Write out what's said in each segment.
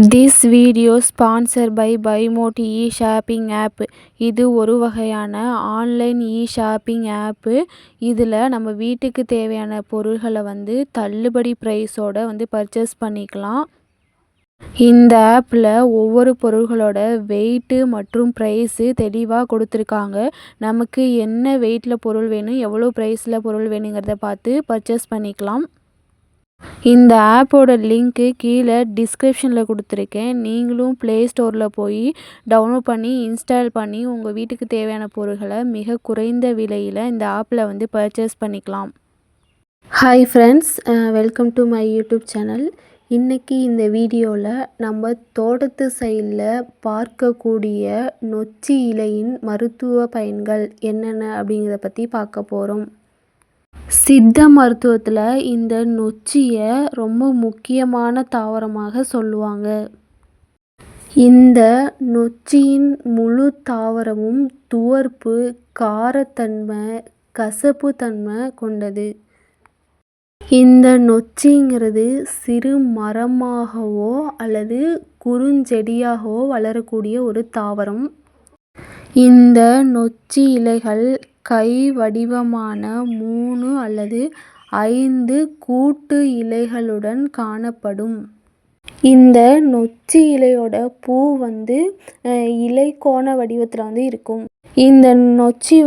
This video sponsored by BuyMoto e-shopping app. இது ஒரு வகையான ஆன்லைன் ஷாப்பிங் ஆப்பு. இதில் நம்ம வீட்டுக்கு தேவையான பொருள்களை தள்ளுபடி ப்ரைஸோட பர்ச்சேஸ் பண்ணிக்கலாம். இந்த ஆப்பில் ஒவ்வொரு பொருள்களோட வெயிட்டு மற்றும் ப்ரைஸு தெளிவாக கொடுத்துருக்காங்க. நமக்கு என்ன வெயிட்டில் பொருள் வேணும், எவ்வளோ ப்ரைஸில் பொருள் வேணுங்கிறத பார்த்து பர்ச்சேஸ் பண்ணிக்கலாம். இந்த ஆப்போட லிங்க்கு கீழே டிஸ்கிரிப்ஷனில் கொடுத்துருக்கேன். நீங்களும் ப்ளே ஸ்டோரில் போய் டவுன்லோட் பண்ணி இன்ஸ்டால் பண்ணி உங்கள் வீட்டுக்கு தேவையான பொருட்களை மிக குறைந்த விலையில் இந்த ஆப்பில் பர்ச்சேஸ் பண்ணிக்கலாம். Hi friends, welcome to my YouTube channel. இன்றைக்கி இந்த வீடியோவில் நம்ம தோட்டத்து சைடில் பார்க்கக்கூடிய நொச்சி இலையின் மருத்துவ பயன்கள் என்னென்ன அப்படிங்கிறத பற்றி பார்க்க போகிறோம். சித்த மருத்துவத்தில் இந்த நொச்சியை ரொம்ப முக்கியமான தாவரமாக சொல்லுவாங்க. இந்த நொச்சியின் முழு தாவரமும் துவர்ப்பு, காரத்தன்மை, கசப்பு தன்மை கொண்டது. இந்த நொச்சிங்கிறது சிறு மரமாகவோ அல்லது குறுஞ்செடியாகவோ வளரக்கூடிய ஒரு தாவரம். இந்த நொச்சி இலைகள் கை வடிவமான 3 அல்லது 5 கூட்டு இலைகளுடன் காணப்படும். இந்த நொச்சி இலையோட பூ இலைக்கோண வடிவத்தில் இருக்கும். இந்த நொச்சி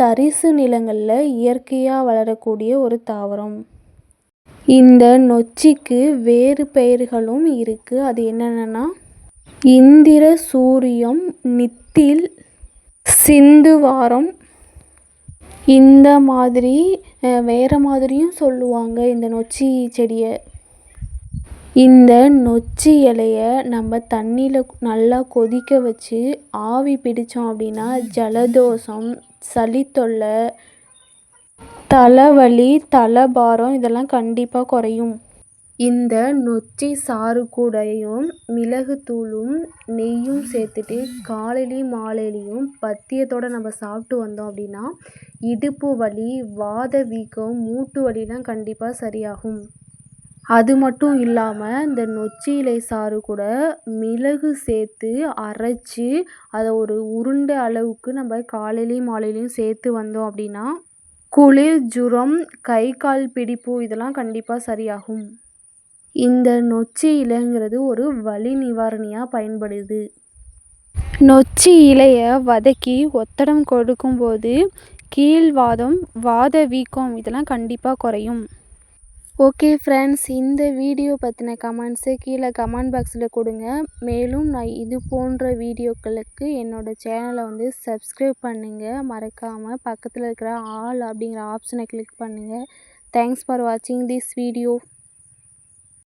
தரிசு நிலங்களில் இயற்கையாக வளரக்கூடிய ஒரு தாவரம். இந்த நொச்சிக்கு வேறு பெயர்களும் இருக்குது. அது என்னென்னா இந்திர சூரியம், நித்தில், சிந்துவாரம், இந்த மாதிரி வேறு மாதிரியும் சொல்லுவாங்க இந்த நொச்சி செடியை. இந்த நொச்சி இலையை நம்ம தண்ணியில் நல்லா கொதிக்க வச்சு ஆவி பிடித்தோம் அப்படின்னா ஜலதோஷம், சளி தொல்லை, தலைவலி, தலைபாரம் இதெல்லாம் கண்டிப்பாக குறையும். இந்த நொச்சி சாறு கூடயும் மிளகுத்தூளும் நெய்யும் சேர்த்துட்டு காலையிலையும் மாலையிலையும் பத்தியத்தோடு நம்ம சாப்பிட்டு வந்தோம் அப்படின்னா இடுப்பு வலி, வாத வீக்கம், மூட்டு வலிலாம் கண்டிப்பாக சரியாகும். அது மட்டும் இல்லாமல் இந்த நொச்சி இலை சாறு கூட மிளகு சேர்த்து அரைச்சி அதை ஒரு உருண்டை அளவுக்கு நம்ம காலையிலையும் மாலையிலையும் சேர்த்து வந்தோம் அப்படின்னா குளிர், ஜுரம், கை கால் பிடிப்பு இதெல்லாம் கண்டிப்பாக சரியாகும். இந்த நொச்சி இலைங்கிறது ஒரு வலி நிவாரணியாக பயன்படுது. நொச்சி இலையை வதக்கி ஒத்தடம் கொடுக்கும்போது கீழ்வாதம், வாத வீக்கம் இதெல்லாம் கண்டிப்பாக குறையும். ஓகே ஃப்ரெண்ட்ஸ், இந்த வீடியோ பற்றின கமெண்ட்ஸை கீழே கமெண்ட் பாக்ஸில் கொடுங்க. மேலும் நான் இது போன்ற வீடியோக்களுக்கு என்னோடய சேனலை சப்ஸ்கிரைப் பண்ணுங்கள். மறக்காமல் பக்கத்தில் இருக்கிற ஆல் அப்படிங்கிற ஆப்ஷனை கிளிக் பண்ணுங்கள். தேங்க்ஸ் ஃபார் வாட்சிங் திஸ் வீடியோ.